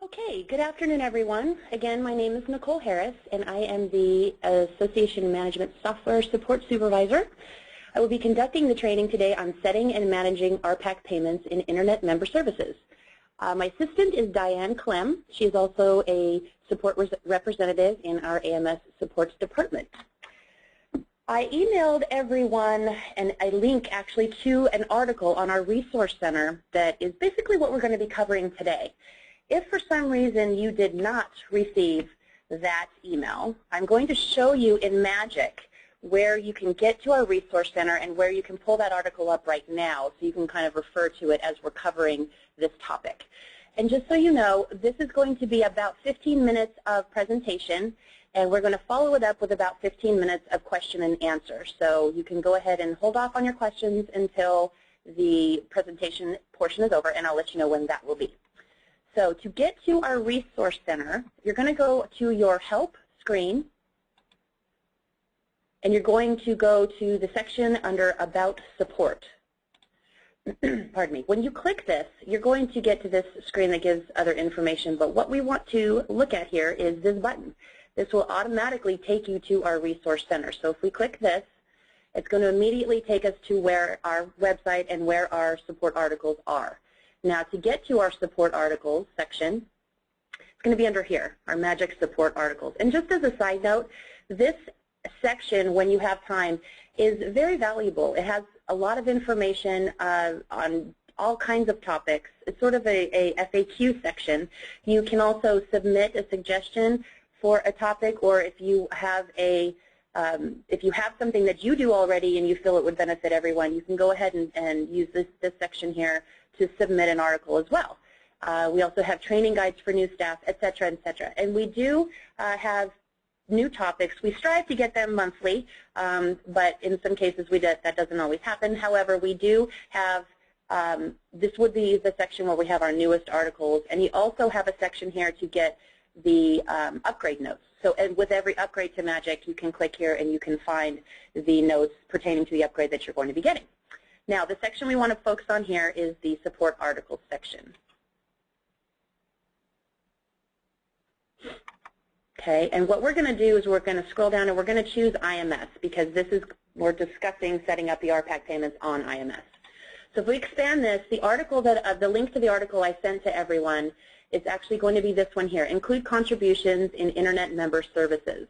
Okay, good afternoon, everyone. Again, my name is Nicole Harris, and I am the Association Management Software Support Supervisor. I will be conducting the training today on setting and managing RPAC payments in Internet Member Services. My assistant is Diane Clem. She is also a support representative in our AMS Supports Department. I emailed everyone a link actually to an article on our Resource Center that is basically what we're going to be covering today. If for some reason you did not receive that email, I'm going to show you in Magic where you can get to our Resource Center and where you can pull that article up right now so you can kind of refer to it as we're covering this topic. And just so you know, this is going to be about 15 minutes of presentation, and we're going to follow it up with about 15 minutes of question and answer. So you can go ahead and hold off on your questions until the presentation portion is over, and I'll let you know when that will be. So to get to our Resource Center, you're going to go to your Help screen, and you're going to go to the section under About Support. Pardon me. When you click this, you're going to get to this screen that gives other information, but what we want to look at here is this button. This will automatically take you to our Resource Center. So if we click this, it's going to immediately take us to where our website and where our support articles are. Now, to get to our support articles section, it's going to be under here, our Magic support articles. And just as a side note, this section, when you have time, is very valuable. It has a lot of information on all kinds of topics. It's sort of a FAQ section. You can also submit a suggestion for a topic, or if you have something that you do already and you feel it would benefit everyone, you can go ahead and use this section here to submit an article as well. We also have training guides for new staff, et cetera, et cetera. And we do have new topics. We strive to get them monthly, but in some cases that doesn't always happen. However, we do have, this would be the section where we have our newest articles, and you also have a section here to get the upgrade notes. So with every upgrade to Magic, you can click here and you can find the notes pertaining to the upgrade that you're going to be getting. Now, the section we want to focus on here is the support articles section. Okay, and what we're going to do is we're going to scroll down and we're going to choose IMS because we're discussing setting up the RPAC payments on IMS. So if we expand this, the link to the article I sent to everyone is actually going to be this one here, include contributions in Internet Member Services.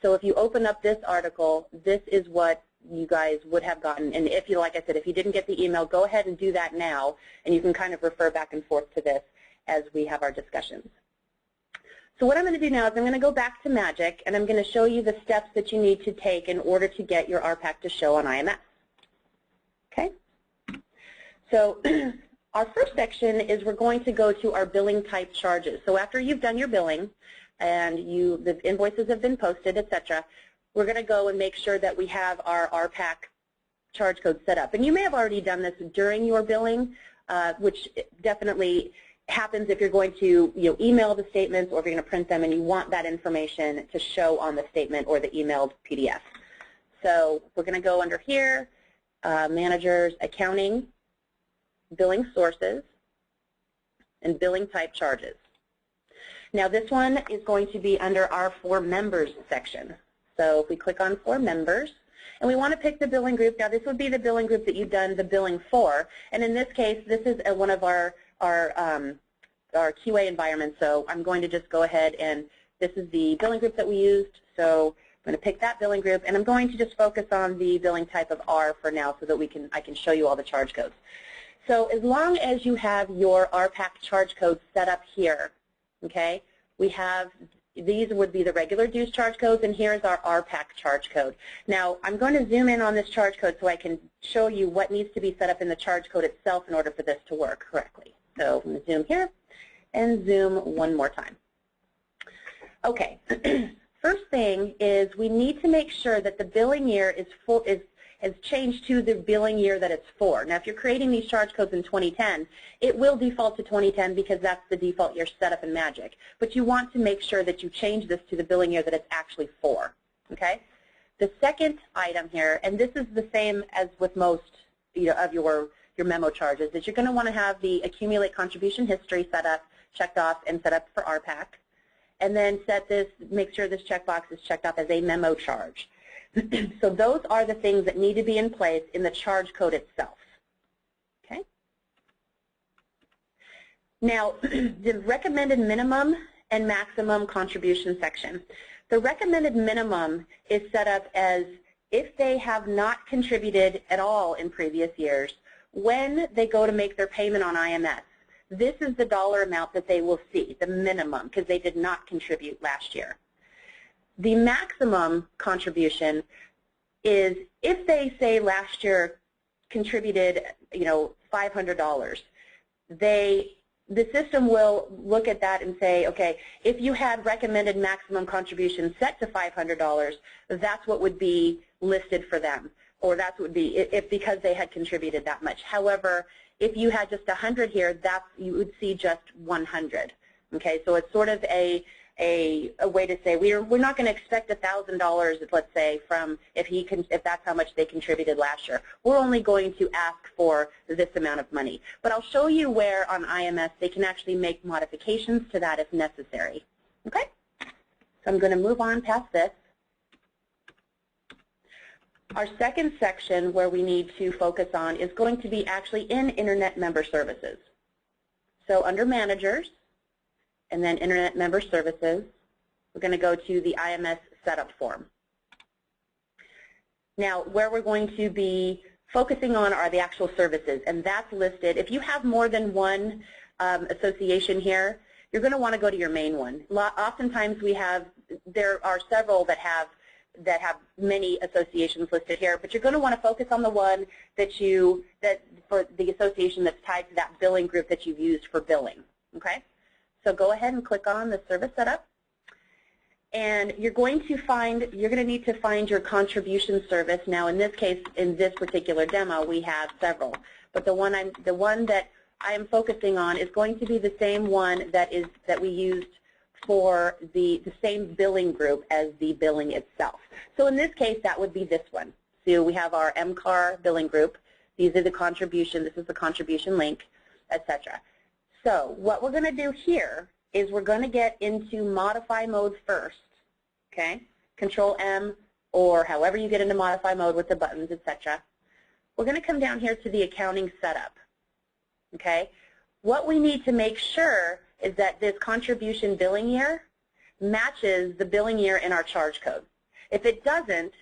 So if you open up this article, this is what you guys would have gotten. And if you, like I said, if you didn't get the email, go ahead and do that now, and you can kind of refer back and forth to this as we have our discussions. So what I'm going to do now is I'm going to go back to Magic, and I'm going to show you the steps that you need to take in order to get your RPAC to show on IMS. Okay? So our first section is we're going to go to our billing type charges. So after you've done your billing and the invoices have been posted, et cetera, we're going to go and make sure that we have our RPAC charge code set up. And you may have already done this during your billing, which definitely happens if you're going to email the statements or if you're going to print them and you want that information to show on the statement or the emailed PDF. So we're going to go under here, Managers, Accounting, Billing Sources, and Billing Type Charges. Now this one is going to be under our For Members section. So if we click on For Members, and we want to pick the billing group. Now this would be the billing group that you've done the billing for, and in this case, this is one of our QA environments. So I'm going to just go ahead and this is the billing group that we used. So I'm going to pick that billing group, and I'm going to just focus on the billing type of R for now, so that I can show you all the charge codes. So as long as you have your RPAC charge code set up here, okay, these would be the regular dues charge codes, and here's our RPAC charge code. Now, I'm going to zoom in on this charge code so I can show you what needs to be set up in the charge code itself in order for this to work correctly. So I'm going to zoom here and zoom one more time. Okay, first thing is we need to make sure that the billing year has changed to the billing year that it's for. Now, if you're creating these charge codes in 2010, it will default to 2010 because that's the default year set up in Magic. But you want to make sure that you change this to the billing year that it's actually for. Okay? The second item here, and this is the same as with most of your memo charges, is you're going to want to have the accumulate contribution history set up checked off and set up for RPAC. And then make sure this checkbox is checked off as a memo charge. So those are the things that need to be in place in the charge code itself. Okay. Now, the recommended minimum and maximum contribution section. The recommended minimum is set up as if they have not contributed at all in previous years, when they go to make their payment on IMS, this is the dollar amount that they will see, the minimum, because they did not contribute last year. The maximum contribution is if they say last year contributed, $500, the system will look at that and say, okay, if you had recommended maximum contribution set to $500, that's what would be listed for them, or that's what would be if because they had contributed that much. However, if you had just 100 here, you would see just 100. Okay, so it's sort of a way to say we're not going to expect $1,000, let's say, from if that's how much they contributed last year. We're only going to ask for this amount of money. But I'll show you where on IMS they can actually make modifications to that if necessary. Okay, so I'm going to move on past this. Our second section where we need to focus on is going to be actually in Internet Member Services. So under Managers, and then Internet Member Services, we're going to go to the IMS setup form. Now, where we're going to be focusing on are the actual services, and that's listed. If you have more than one association here, you're going to want to go to your main one. Oftentimes there are several that have many associations listed here, but you're going to want to focus on the one for the association that's tied to that billing group that you've used for billing. Okay? So go ahead and click on the service setup, and you're going to need to find your contribution service. Now, in this case, in this particular demo, we have several, but the one that I am focusing on is going to be the same one that we used for the same billing group as the billing itself. So in this case, that would be this one. So we have our MCAR billing group. These are the contribution. This is the contribution link, etc. So what we're going to do here is we're going to get into modify mode first, okay? Control M, or however you get into modify mode with the buttons, etc. We're going to come down here to the accounting setup, okay? What we need to make sure is that this contribution billing year matches the billing year in our charge code. If it doesn't,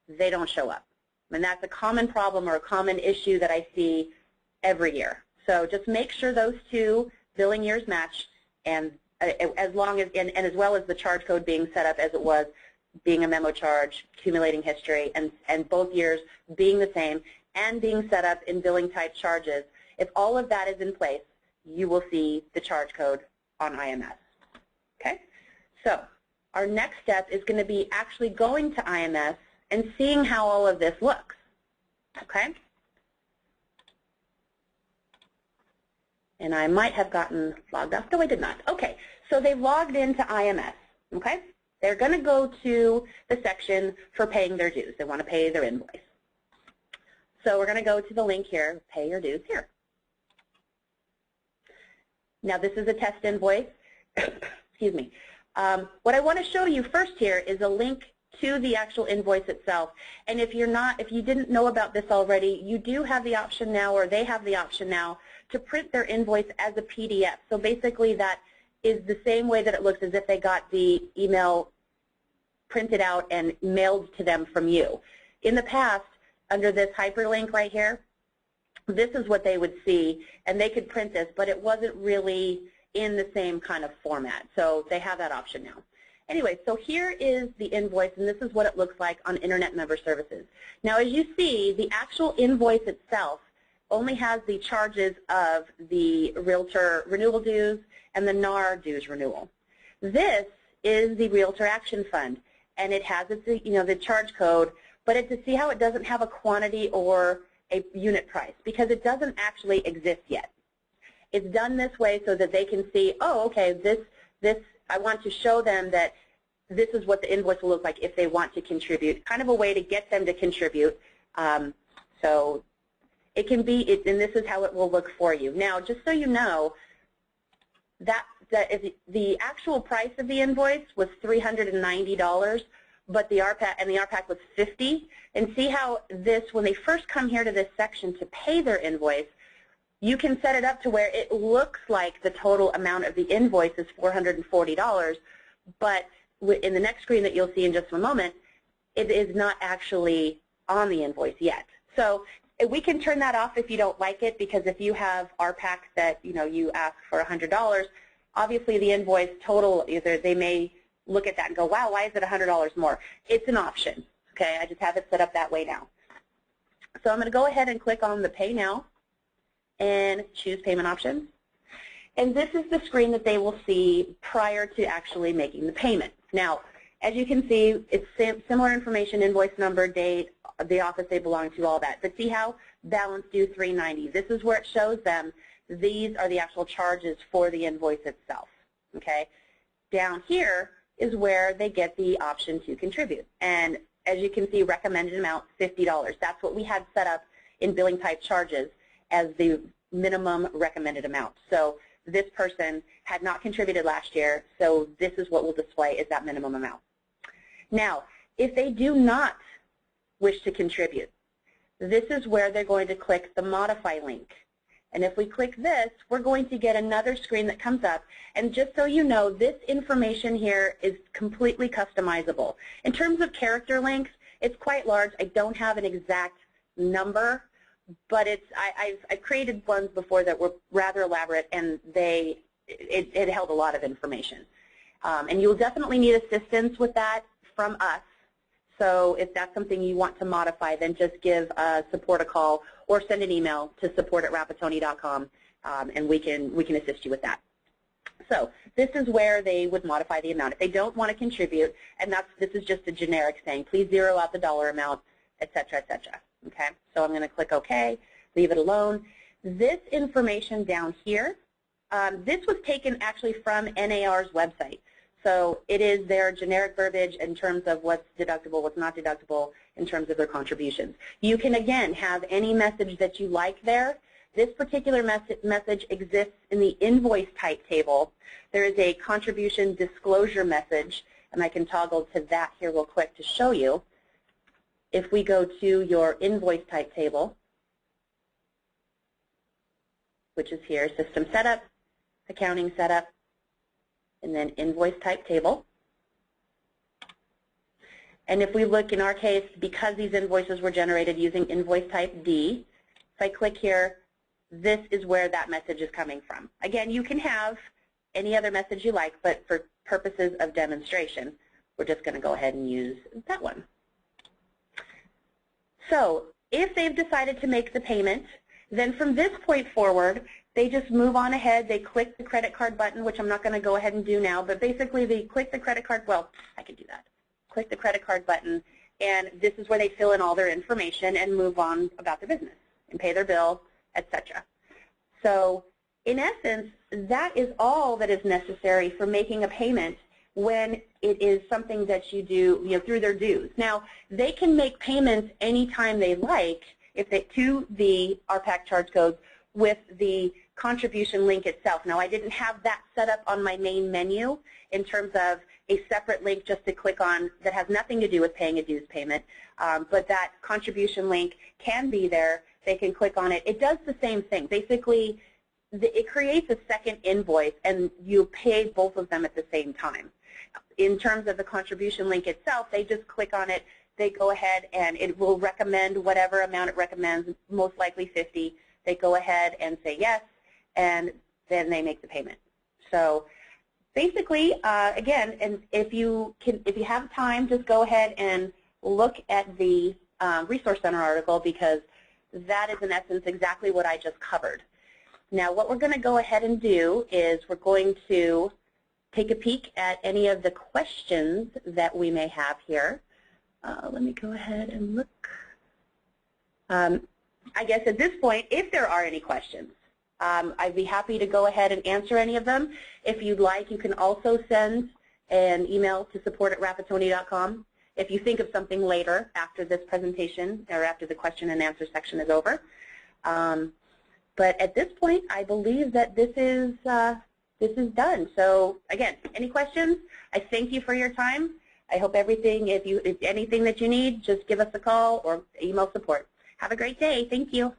they don't show up. And that's a common problem or a common issue that I see every year. So just make sure those two billing years match, and as well as the charge code being set up as it was, being a memo charge, accumulating history, and both years being the same and being set up in billing type charges. If all of that is in place, you will see the charge code on IMS. Okay? So our next step is going to be actually going to IMS and seeing how all of this looks. Okay? And I might have gotten logged off. No, I did not. Okay, so they logged into IMS. Okay? They're going to go to the section for paying their dues. They want to pay their invoice. So we're going to go to the link here, pay your dues here. Now this is a test invoice. Excuse me. What I want to show you first here is a link to the actual invoice itself. And if you didn't know about this already, you do have the option now, or they have the option now, to print their invoice as a PDF. So basically that is the same way that it looks as if they got the email printed out and mailed to them from you. In the past, under this hyperlink right here, this is what they would see, and they could print this, but it wasn't really in the same kind of format. So they have that option now. Anyway, so here is the invoice, and this is what it looks like on Internet Member Services. Now, as you see, the actual invoice itself only has the charges of the Realtor renewal dues and the NAR dues renewal. This is the Realtor Action Fund, and it has its, the charge code, but to see how it doesn't have a quantity or a unit price, because it doesn't actually exist yet. It's done this way so that they can see, oh, okay, I want to show them that this is what the invoice will look like if they want to contribute, kind of a way to get them to contribute. So it can be, and this is how it will look for you. Now, just so you know, that that if the actual price of the invoice was $390, but the RPAC was $50. And see how this, when they first come here to this section to pay their invoice, you can set it up to where it looks like the total amount of the invoice is $440, but in the next screen that you'll see in just a moment, it is not actually on the invoice yet. So we can turn that off if you don't like it, because if you have RPAC that you ask for $100, obviously the invoice total, either they may look at that and go, wow, why is it $100 more? It's an option. Okay, I just have it set up that way now. So I'm going to go ahead and click on the Pay Now and choose Payment Options. And this is the screen that they will see prior to actually making the payment. Now, as you can see, it's similar information, invoice number, date, the office they belong to, all that. But see how balance due $390. This is where it shows them these are the actual charges for the invoice itself. Okay? Down here is where they get the option to contribute. And as you can see, recommended amount $50. That's what we had set up in billing type charges as the minimum recommended amount. So this person had not contributed last year, so this is what we'll display is that minimum amount. Now, if they do not wish to contribute, this is where they're going to click the Modify link. And if we click this, we're going to get another screen that comes up. And just so you know, this information here is completely customizable. In terms of character length, it's quite large. I don't have an exact number, but I've created ones before that were rather elaborate, and it held a lot of information. And you'll definitely need assistance with that from us. So if that's something you want to modify, then just give support a call or send an email to support@rapattoni.com, and we can assist you with that. So this is where they would modify the amount. If they don't want to contribute, and this is just a generic saying, please zero out the dollar amount, et cetera, et cetera. Okay, so I'm going to click OK, leave it alone. This information down here, this was taken actually from NAR's website. So it is their generic verbiage in terms of what's deductible, what's not deductible, in terms of their contributions. You can, again, have any message that you like there. This particular message exists in the invoice type table. There is a contribution disclosure message, and I can toggle to that here real quick to show you. If we go to your invoice type table, which is here, system setup, accounting setup, and then invoice type table. And if we look in our case, because these invoices were generated using invoice type D, if I click here, this is where that message is coming from. Again, you can have any other message you like, but for purposes of demonstration, we're just going to go ahead and use that one. So if they've decided to make the payment, then from this point forward, they just move on ahead. They click the credit card button, which I'm not going to go ahead and do now, but basically they click the credit card, well, I can do that. Click the credit card button, and this is where they fill in all their information and move on about their business and pay their bill, etc. So in essence, that is all that is necessary for making a payment when it is something that you do through their dues. Now, they can make payments anytime they like to the RPAC charge codes with the contribution link itself. Now, I didn't have that set up on my main menu in terms of a separate link just to click on that has nothing to do with paying a dues payment, but that contribution link can be there. They can click on it. It does the same thing. Basically, it creates a second invoice, and you pay both of them at the same time. In terms of the contribution link itself, they just click on it. They go ahead, and it will recommend whatever amount it recommends, most likely 50. They go ahead and say yes, and then they make the payment. So basically, again, and if you have time, just go ahead and look at the Resource Center article, because that is in essence exactly what I just covered. Now, what we're going to go ahead and do is we're going to take a peek at any of the questions that we may have here. Let me go ahead and look. I guess at this point, if there are any questions, I'd be happy to go ahead and answer any of them. If you'd like, you can also send an email to support@rapattoni.com if you think of something later after this presentation or after the question and answer section is over. But at this point, I believe that this is this is done. So again, any questions? I thank you for your time. I hope everything, if anything that you need, just give us a call or email support. Have a great day. Thank you.